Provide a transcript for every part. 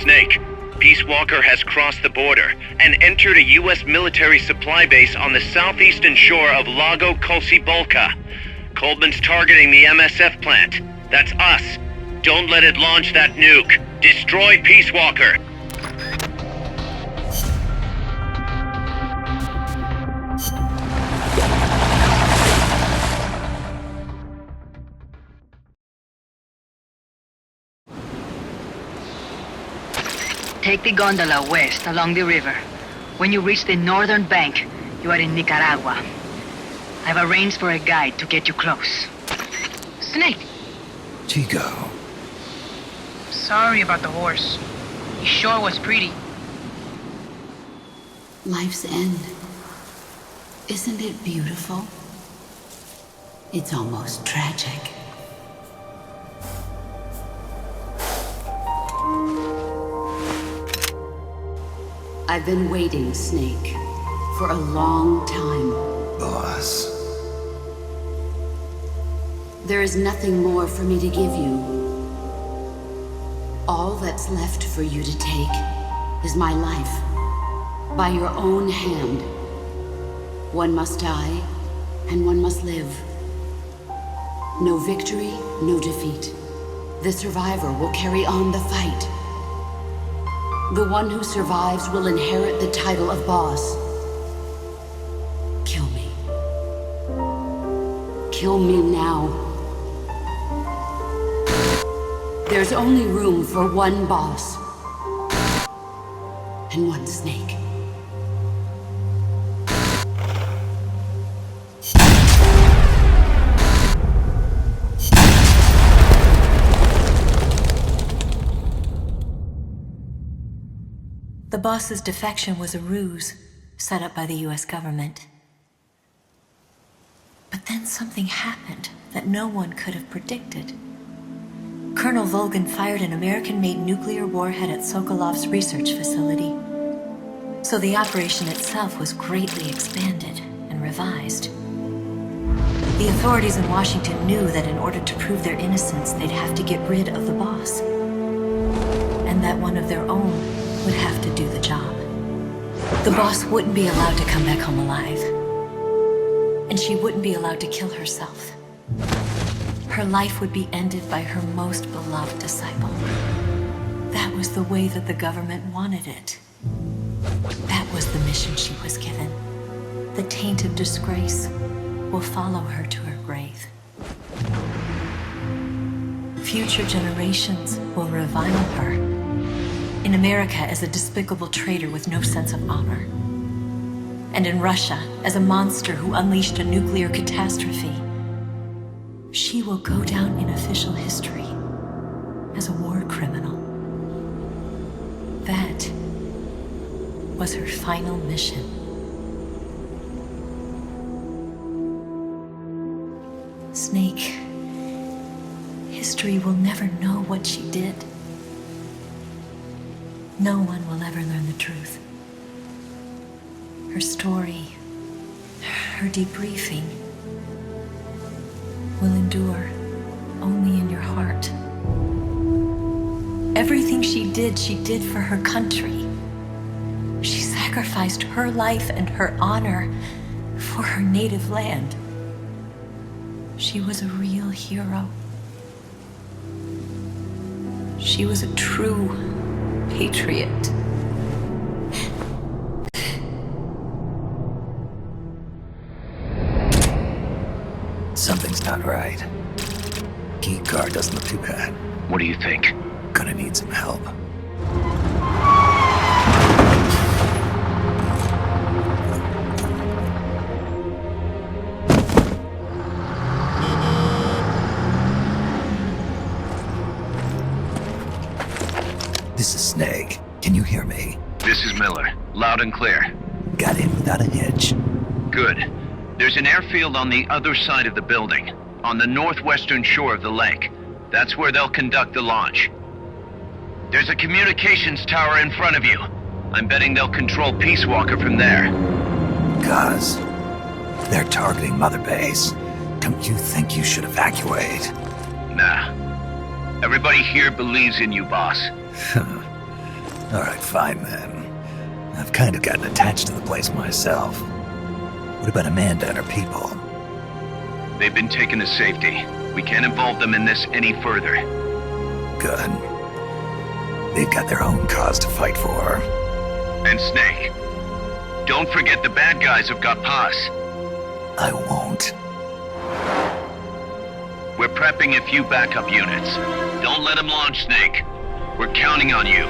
Snake. Peace Walker has crossed the border and entered a U.S. military supply base on the southeastern shore of Lago Colcibolca. Coleman's targeting the MSF plant. That's us. Don't let it launch that nuke. Destroy Peace Walker. Take the gondola west along the river. When you reach the northern bank, you are in Nicaragua. I've arranged for a guide to get you close. Snake! Chico. Sorry about the horse. He sure was pretty. Life's end. Isn't it beautiful? It's almost tragic. I've been waiting, Snake, for a long time. Boss. There is nothing more for me to give you. All that's left for you to take is my life, by your own hand. One must die, and one must live. No victory, no defeat. The survivor will carry on the fight. The one who survives will inherit the title of boss. Kill me. Kill me now. There's only room for one boss. And one snake. The boss's defection was a ruse set up by the US government. But then something happened that no one could have predicted. Colonel Volgan fired an American-made nuclear warhead at Sokolov's research facility. So the operation itself was greatly expanded and revised. The authorities in Washington knew that in order to prove their innocence, they'd have to get rid of the boss. And that one of their own would have to do the job. The boss wouldn't be allowed to come back home alive. And she wouldn't be allowed to kill herself. Her life would be ended by her most beloved disciple. That was the way that the government wanted it. That was the mission she was given. The taint of disgrace will follow her to her grave. Future generations will revile her. In America as a despicable traitor with no sense of honor. And in Russia as a monster who unleashed a nuclear catastrophe. She will go down in official history as a war criminal. That was her final mission. Snake, history will never know what she did. No one will ever learn the truth. Her story, her debriefing, will endure only in your heart. Everything she did for her country. She sacrificed her life and her honor for her native land. She was a real hero. She was a true patriot. Something's not right. Key card doesn't look too bad. What do you think? Gonna need some help. This is Snake. Can you hear me? This is Miller. Loud and clear. Got in without a hitch. Good. There's an airfield on the other side of the building, on the northwestern shore of the lake. That's where they'll conduct the launch. There's a communications tower in front of you. I'm betting they'll control Peace Walker from there. Cuz they're targeting Mother Base. Don't you think you should evacuate? Nah. Everybody here believes in you, boss. Alright, fine then. I've kind of gotten attached to the place myself. What about Amanda and her people? They've been taken to safety. We can't involve them in this any further. Good. They've got their own cause to fight for. And Snake, don't forget the bad guys have got Paz. I won't. We're prepping a few backup units. Don't let them launch, Snake. We're counting on you.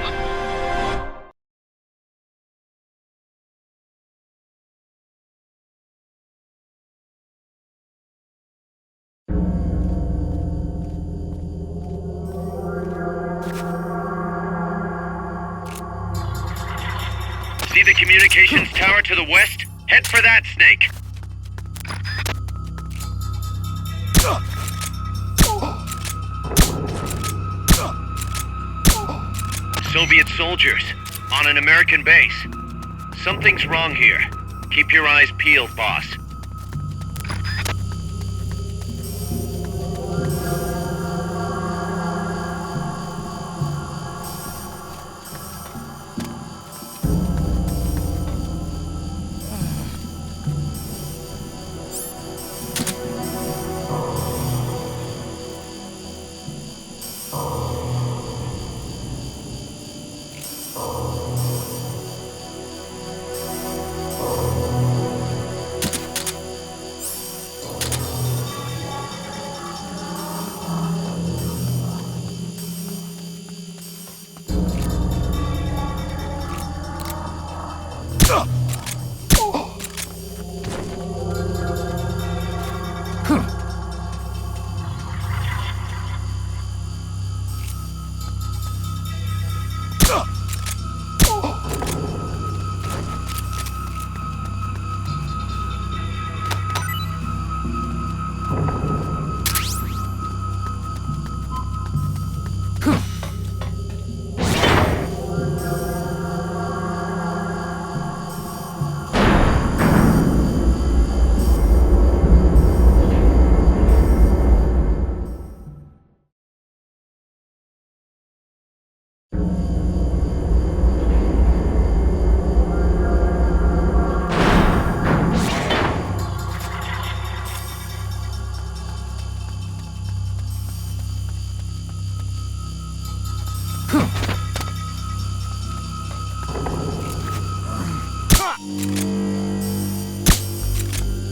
See the communications tower to the west? Head for that, Snake. Soviet soldiers on an American base. Something's wrong here. Keep your eyes peeled, boss.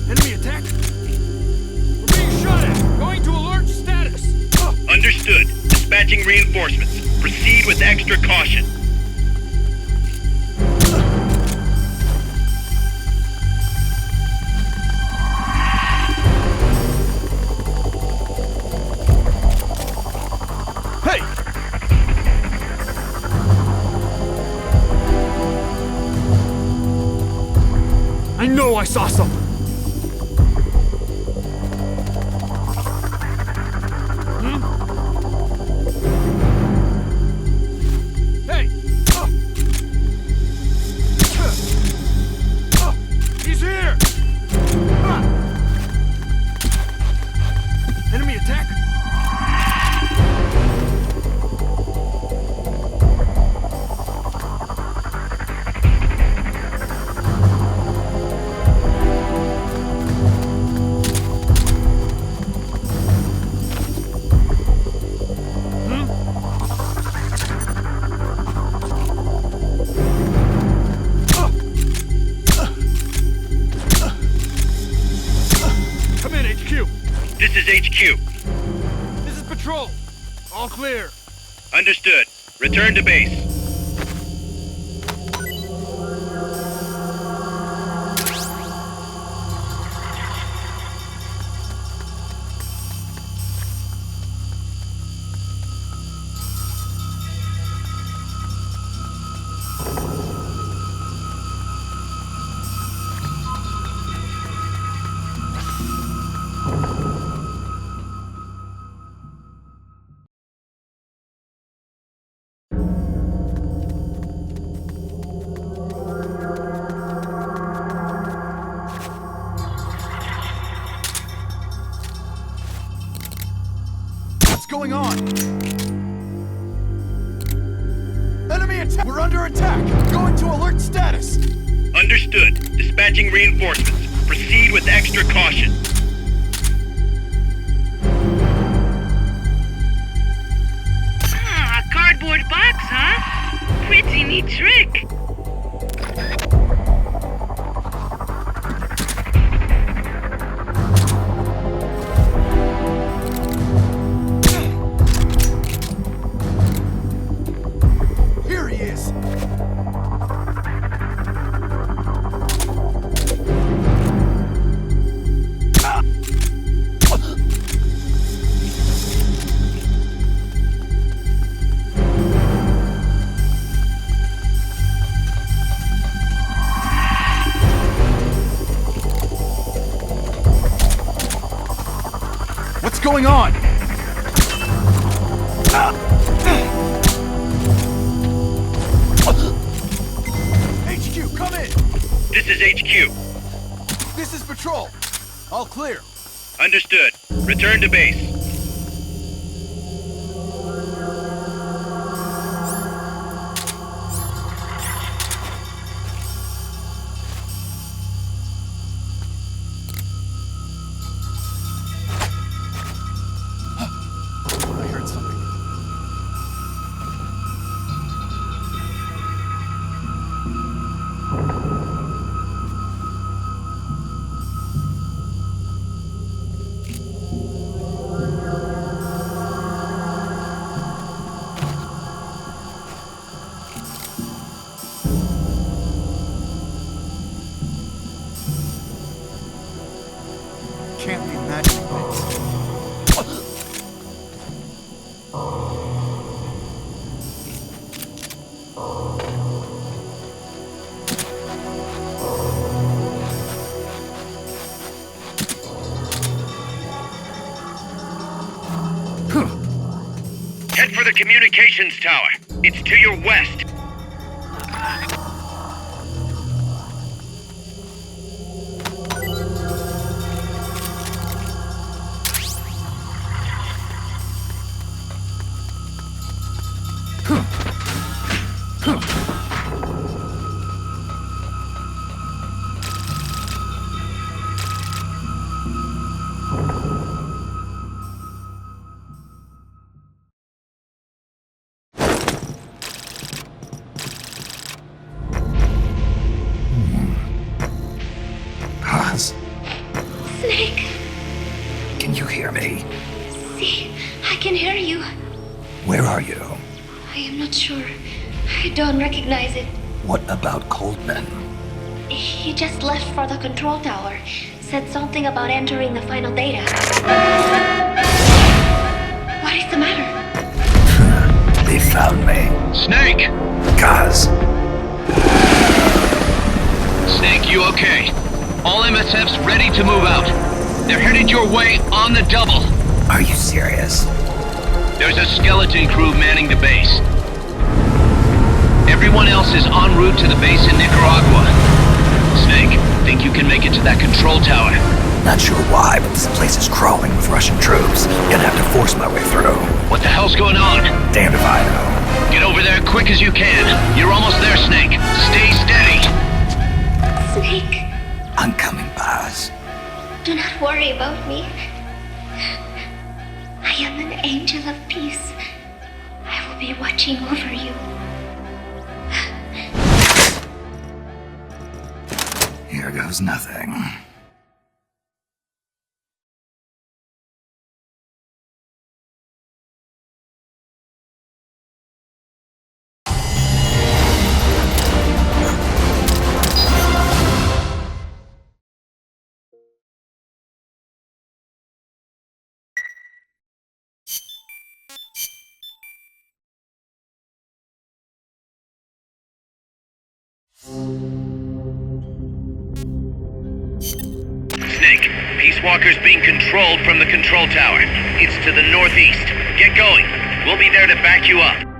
Enemy attack! We're being shot at! Going to alert status! Understood. Dispatching reinforcements. Proceed with extra caution. Hey! I know I saw something! Hey! He's here! Enemy attack! Come in, HQ! This is HQ. This is patrol! All clear! Understood. Return to base. What's going on? Enemy We're under attack! Going to alert status! Understood. Dispatching reinforcements. Proceed with extra caution. Ah, a cardboard box, huh? Pretty neat trick. Here he is! What's going on? HQ, come in! This is HQ. This is patrol. All clear. Understood. Return to base. I heard something. Can't be imagining things. Head for the communications tower. It's to your west. Paz, Snake, can you hear me? see, I can hear you. Where are you? I am not sure. I don't recognize it. What about Coldman? He just left for the control tower. Said something about entering the final data. What is the matter? They found me. Snake! Kaz, Snake, you okay? All MSF's ready to move out. They're headed your way on the double. are you serious? There's a skeleton crew manning the base. Everyone else is en route to the base in Nicaragua. Snake, think you can make it to that control tower? Not sure why, but this place is crawling with Russian troops. Gonna have to force my way through. What the hell's going on? Damned if I know. Get over there quick as you can. You're almost there, Snake. Stay steady. Snake, I'm coming, Paz. do not worry about me. I am an angel of peace. I will be watching over you. Here goes nothing. Snake, Peace Walker's being controlled from the control tower. It's to the northeast. Get going. We'll be there to back you up.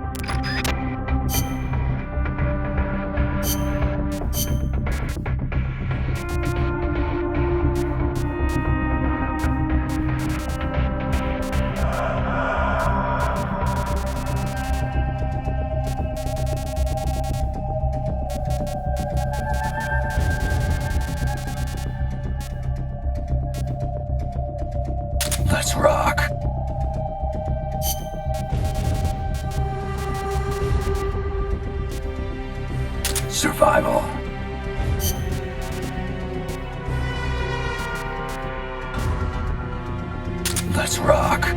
survival. Let's rock.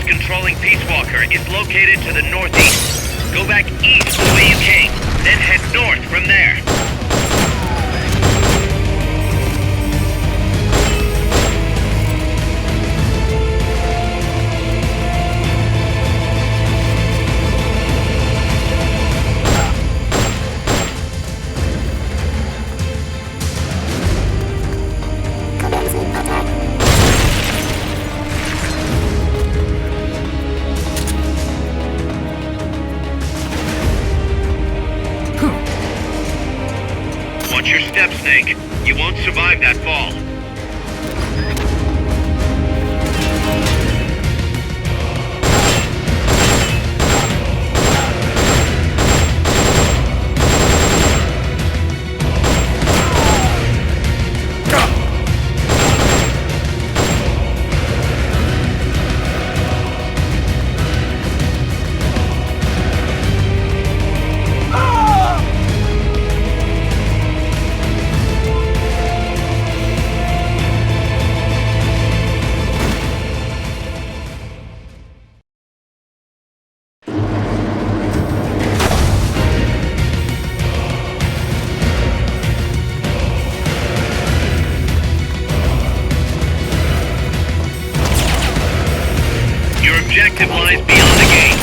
Controlling Peace Walker is located to the northeast. Go back east the way you came, then head north from there. Watch your step, Snake. You won't survive that fall. Objective lies beyond the gate.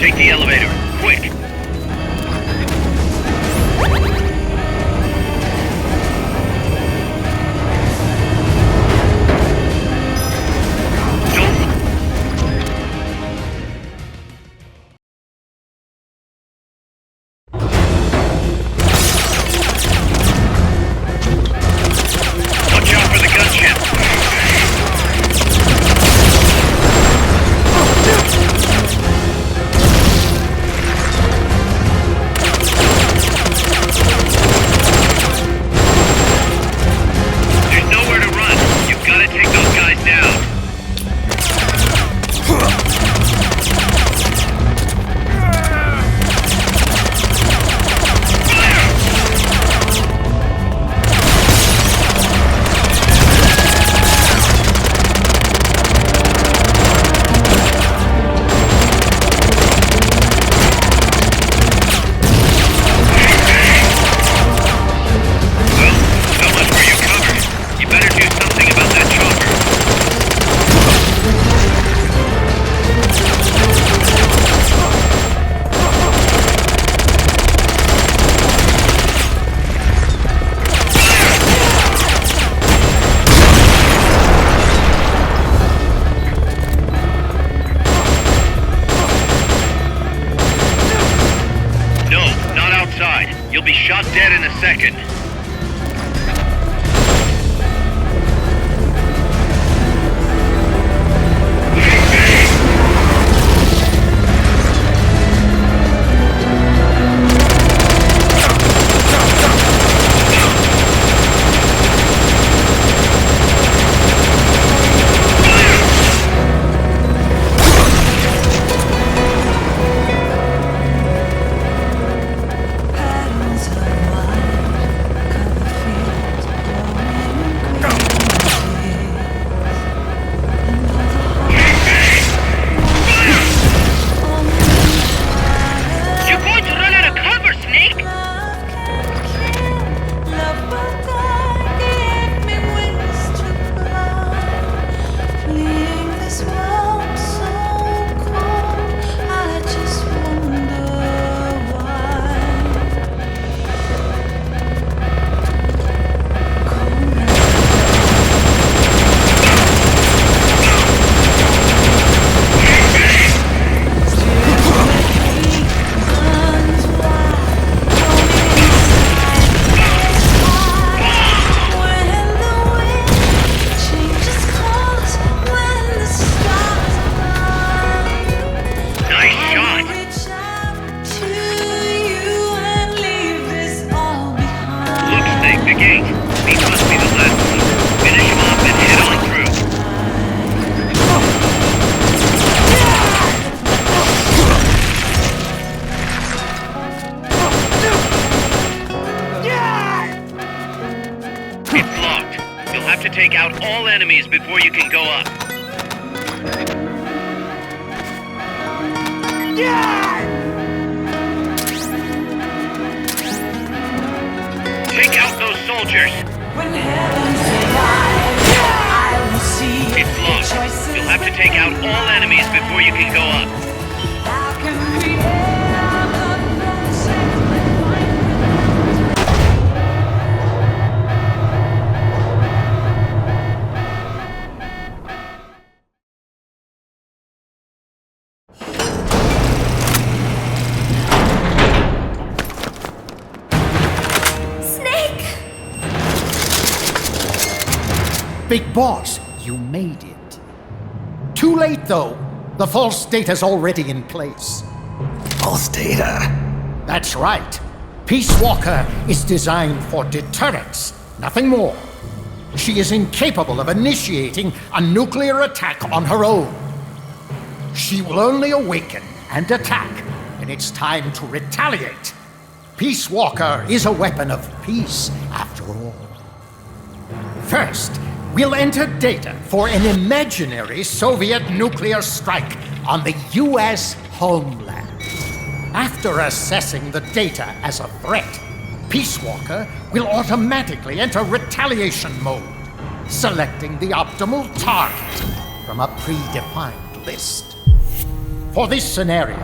Take the elevator. Quick! Watch out for the gunship! There's nowhere to run. You've got to take those guys down. So much for you covered. You better do something about that chopper. No, not outside. You'll be shot dead in a second. You're going to run out of cover, Snake! Nice shot! Look, Snake, the gate. These must be the last one. Finish him off and head on through. It's locked. You'll have to take out all enemies before you can go up. Take out those soldiers. It's locked. You'll have to take out all enemies before you can go up. Big Boss, you made it. Too late, though. The false data's already in place. False data. That's right. Peace Walker is designed for deterrence, nothing more. She is incapable of initiating a nuclear attack on her own. She will only awaken and attack when it's time to retaliate. Peace Walker is a weapon of peace, after all. First, we'll enter data for an imaginary Soviet nuclear strike on the US homeland. After assessing the data as a threat, Peace Walker will automatically enter retaliation mode, selecting the optimal target from a predefined list. For this scenario,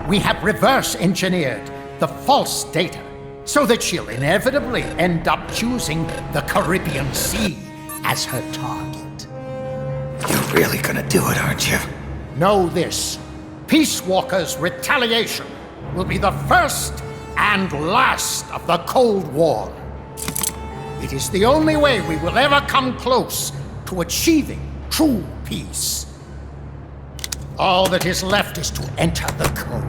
we have reverse engineered the false data so that she'll inevitably end up choosing the Caribbean Sea as her target. You're really gonna do it, aren't you? Know this. Peace Walker's retaliation will be the first and last of the Cold War. It is the only way we will ever come close to achieving true peace. All that is left is to enter the code.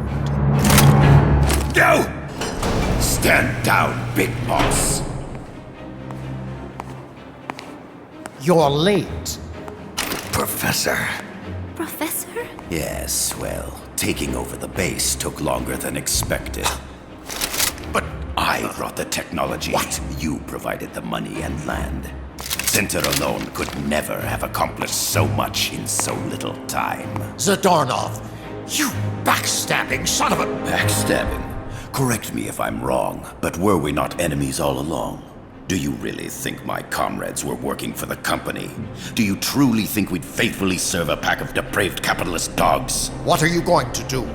Go! Stand down, Big Boss. You're late. Professor. Professor? Yes, well, taking over the base took longer than expected. But I brought the technology. What? You provided the money and land. Center alone could never have accomplished so much in so little time. Zadornov, you backstabbing son of a... Backstabbing? Correct me if I'm wrong, but were we not enemies all along? Do you really think my comrades were working for the company? Do you truly think we'd faithfully serve a pack of depraved capitalist dogs? What are you going to do?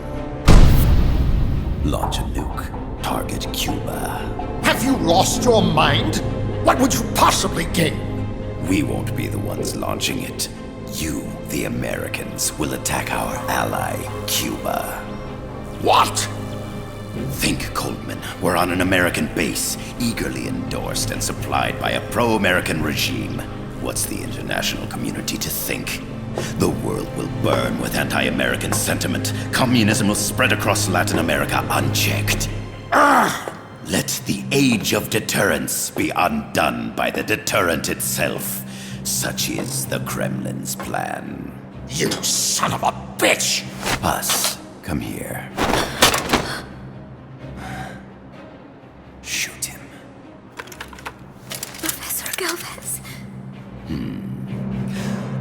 Launch a nuke. Target Cuba. Have you lost your mind? What would you possibly gain? We won't be the ones launching it. You, the Americans, will attack our ally, Cuba. What? Think, Coldman, we're on an American base, eagerly endorsed and supplied by a pro-American regime. What's the international community to think? The world will burn with anti-American sentiment. Communism will spread across Latin America unchecked. Let the age of deterrence be undone by the deterrent itself. Such is the Kremlin's plan. You son of a bitch! Us, come here. Shoot him. Professor Galvez.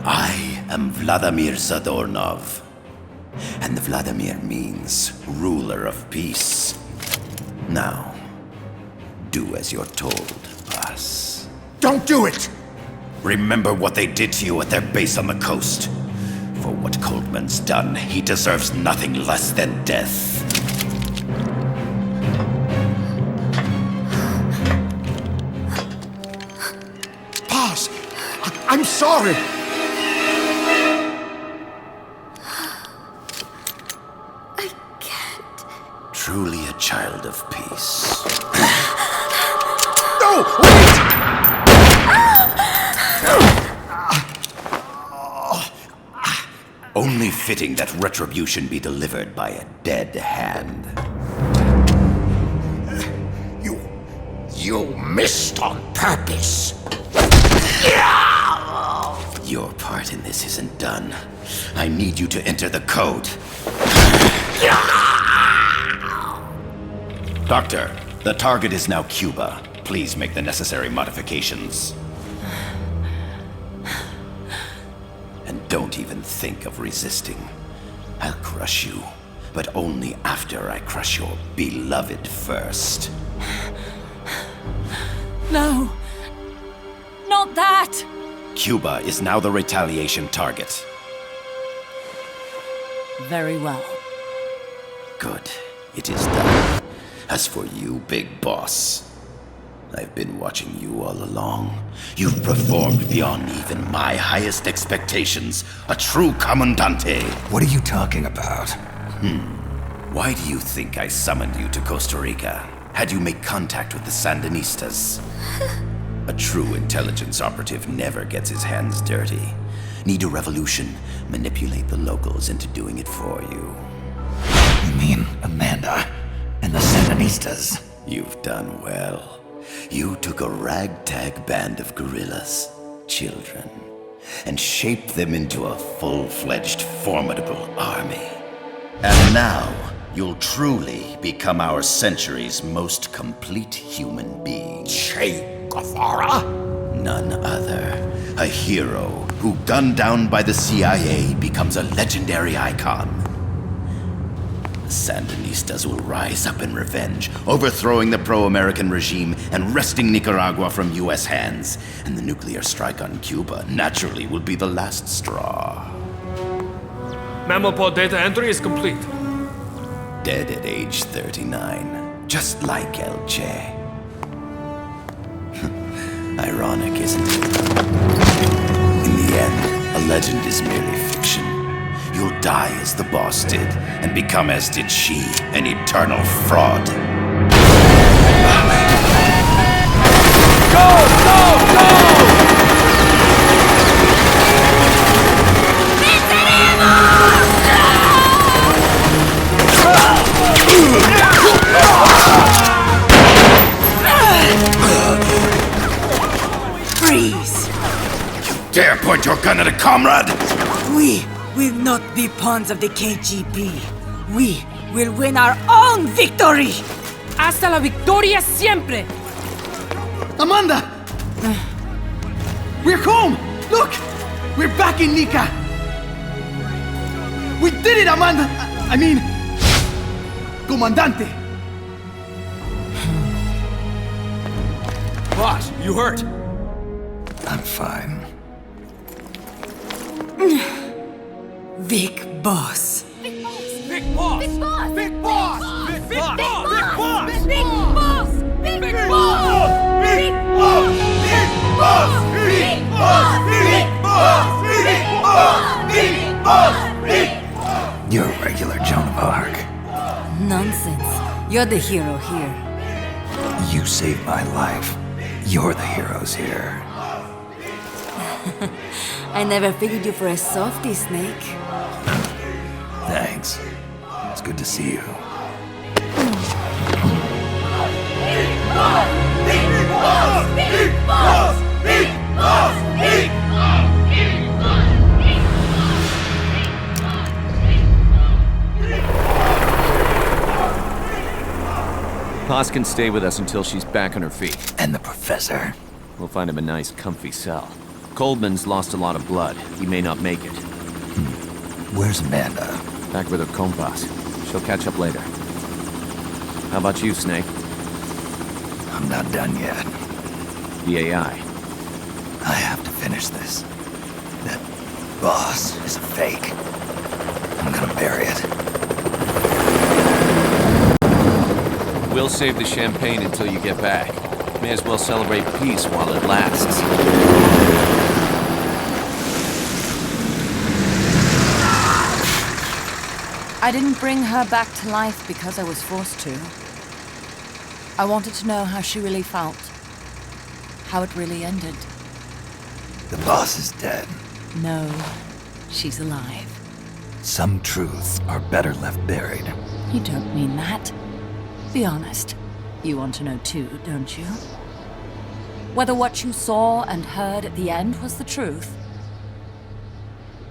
I am Vladimir Zadornov. And Vladimir means ruler of peace. Now, do as you're told, boss. Don't do it! Remember what they did to you at their base on the coast. For what Coldman's done, he deserves nothing less than death. Boss, I'm sorry. I can't. Truly a child of peace. No, wait! Only fitting that retribution be delivered by a dead hand. You missed on purpose. Your part in this isn't done. I need you to enter the code. Doctor, the target is now Cuba. Please make the necessary modifications. And don't even think of resisting. I'll crush you, but only after I crush your beloved first. No! Not that! Cuba is now the retaliation target. Very well. Good. It is done. As for you, Big Boss, I've been watching you all along. You've performed beyond even my highest expectations. A true commandante. What are you talking about? Why do you think I summoned you to Costa Rica? Had you make contact with the Sandinistas? A true intelligence operative never gets his hands dirty. Need a revolution? Manipulate the locals into doing it for you. You mean Amanda and the Sandinistas? You've done well. You took a ragtag band of guerrillas, children, and shaped them into a full-fledged, formidable army. And now, you'll truly become our century's most complete human being. Che Guevara? None other. A hero who, gunned down by the CIA, becomes a legendary icon. The Sandinistas will rise up in revenge, overthrowing the pro-American regime and wresting Nicaragua from U.S. hands. And the nuclear strike on Cuba naturally will be the last straw. Mammal pod data entry is complete. Dead at age 39, just like El Che. Ironic, isn't it? In the end, a legend is merely fiction. You'll die as the boss did, and become as did she, an eternal fraud. Go! Go! Go! Freeze! You dare point your gun at a comrade? We will not be pawns of the KGB. We will win our own victory! Hasta la victoria siempre! Amanda! We're home! Look! We're back in Nika! We did it, Amanda! I mean... Comandante! Boss, you hurt? I'm fine. Big boss. Big boss! Big boss! Big boss! Big boss! Big boss! Big boss! Big boss! Big boss! Big boss! Big boss! Big boss! Big boss! Big boss! Big boss! Big boss! You're a regular Joan of Arc. Nonsense. You're the hero here. You saved my life. You're the heroes here. I never figured you for a softie, Snake. Thanks. It's good to see you. Paz can stay with us until she's back on her feet. And the professor? We'll find him a nice, comfy cell. Coldman's lost a lot of blood. He may not make it. Where's Amanda? Back with her compas. She'll catch up later. How about you, Snake? I'm not done yet. The AI. I have to finish this. That boss is a fake. I'm gonna bury it. We'll save the champagne until you get back. May as well celebrate peace while it lasts. I didn't bring her back to life because I was forced to. I wanted to know how she really felt. How it really ended. The boss is dead. No, she's alive. Some truths are better left buried. You don't mean that. Be honest. You want to know too, don't you? Whether what you saw and heard at the end was the truth.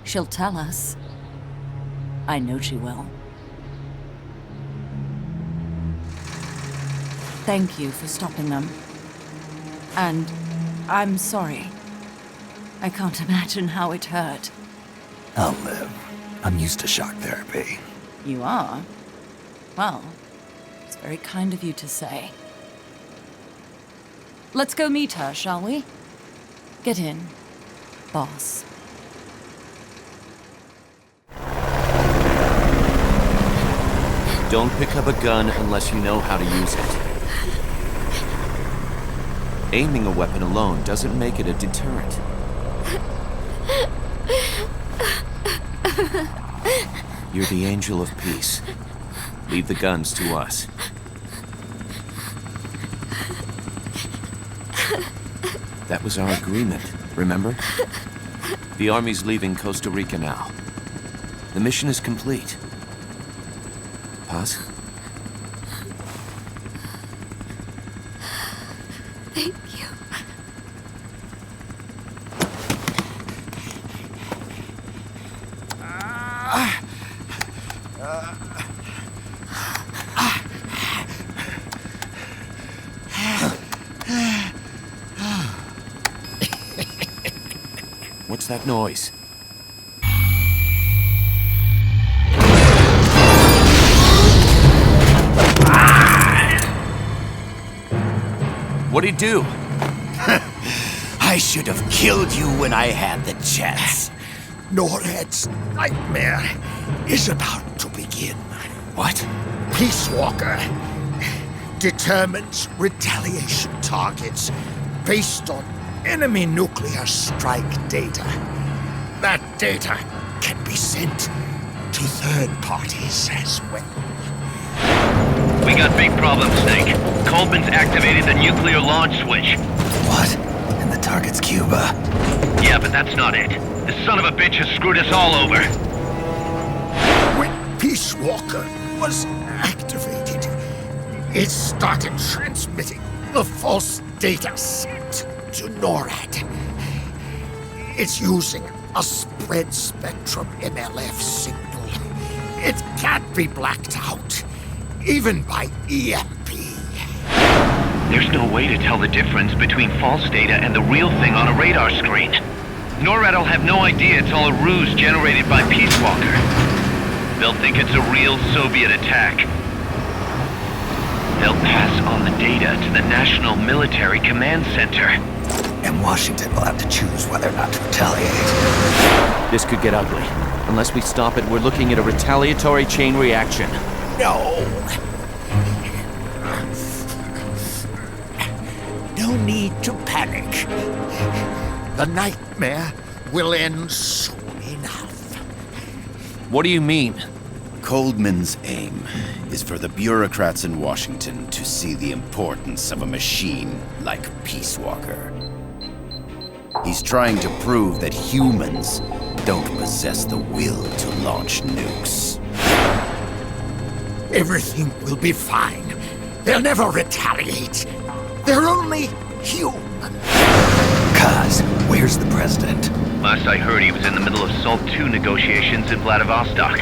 She'll tell us. I know she will. Thank you for stopping them. And I'm sorry. I can't imagine how it hurt. I'll live. I'm used to shock therapy. You are? Well, it's very kind of you to say. Let's go meet her, shall we? Get in, boss. Don't pick up a gun unless you know how to use it. Aiming a weapon alone doesn't make it a deterrent. You're the angel of peace. Leave the guns to us. That was our agreement, remember? The army's leaving Costa Rica now. The mission is complete. Paz? Thank you. What's that noise? What'd he do? I should have killed you when I had the chance. Norhead's nightmare is about to begin. What? Peace Walker determines retaliation targets based on enemy nuclear strike data. That data can be sent to third parties as well. We got big problems, Snake. Coldman's activated the nuclear launch switch. What? And the target's Cuba. Yeah, but that's not it. The son of a bitch has screwed us all over. When Peace Walker was activated, it started transmitting the false data set to NORAD. It's using a spread spectrum MLF signal. It can't be blacked out, even by EMP. There's no way to tell the difference between false data and the real thing on a radar screen. NORAD will have no idea it's all a ruse generated by Peace Walker. They'll think it's a real Soviet attack. They'll pass on the data to the National Military Command Center. And Washington will have to choose whether or not to retaliate. This could get ugly. Unless we stop it, we're looking at a retaliatory chain reaction. No. No need to panic. The nightmare will end soon enough. What do you mean? Coldman's aim is for the bureaucrats in Washington to see the importance of a machine like Peace Walker. He's trying to prove that humans don't possess the will to launch nukes. Everything will be fine. They'll never retaliate. They're only human. Kaz, where's the president? Last I heard, he was in the middle of SALT II negotiations in Vladivostok.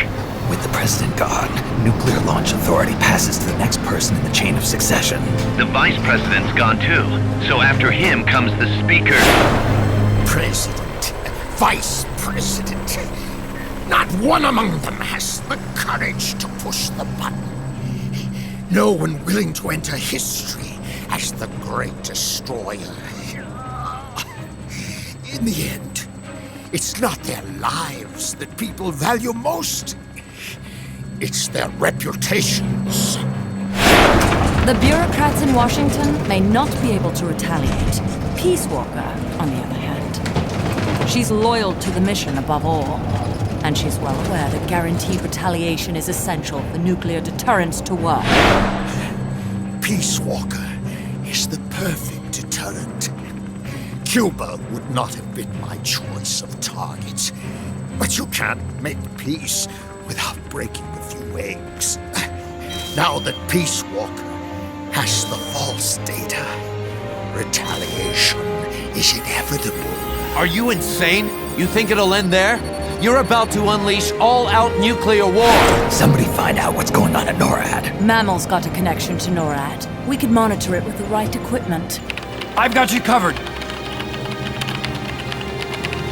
With the president gone, Nuclear Launch Authority passes to the next person in the chain of succession. The vice president's gone too. So after him comes the speaker. President, vice president. Not one among them has the courage to push the button. No one willing to enter history as the great destroyer. In the end, it's not their lives that people value most. It's their reputations. The bureaucrats in Washington may not be able to retaliate. Peace Walker, on the other hand. She's loyal to the mission above all. And she's well aware that guaranteed retaliation is essential for nuclear deterrence to work. Peace Walker is the perfect deterrent. Cuba would not have been my choice of target. But you can't make peace without breaking a few eggs. Now that Peace Walker has the false data, retaliation is inevitable. Are you insane? You think it'll end there? You're about to unleash all-out nuclear war! Somebody find out what's going on at NORAD. Mammal's got a connection to NORAD. We could monitor it with the right equipment. I've got you covered.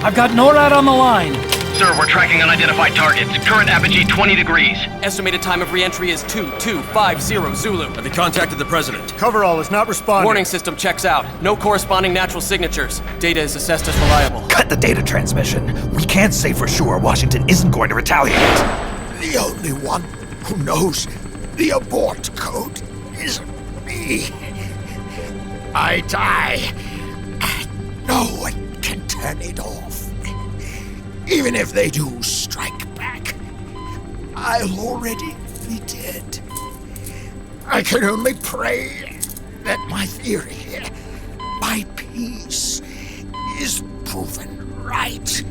I've got NORAD on the line. Sir, we're tracking unidentified targets. Current apogee 20 degrees. Estimated time of re-entry is 2250 Zulu. Have you contacted the president? Coverall is not responding. Warning system checks out. No corresponding natural signatures. Data is assessed as reliable. Cut the data transmission. We can't say for sure Washington isn't going to retaliate. The only one who knows the abort code is me. I die, and no one can turn it off. Even if they do strike back, I'll already be dead. I can only pray that my theory, my peace, is proven right.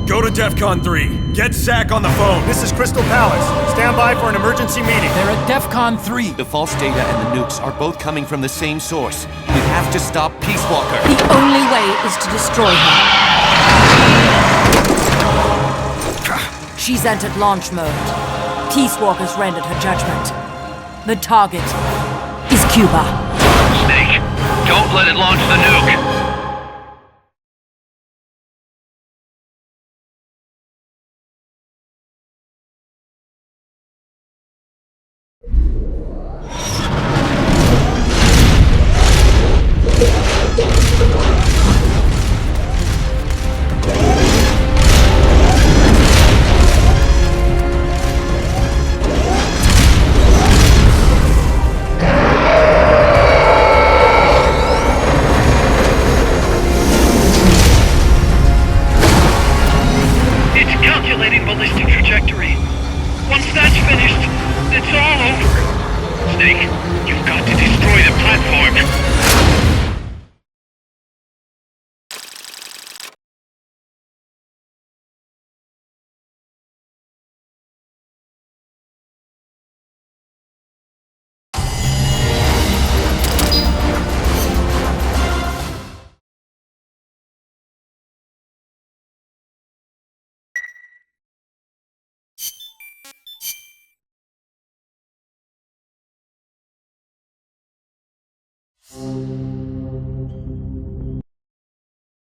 Go to DEFCON 3. Get Zach on the phone. This is Crystal Palace. Stand by for an emergency meeting. They're at DEFCON 3. The false data and the nukes are both coming from the same source. We have to stop Peace Walker. The only way is to destroy her. She's entered launch mode. Peace Walker's rendered her judgment. The target is Cuba. Snake, don't let it launch the nuke. Snake. You've got to destroy the platform.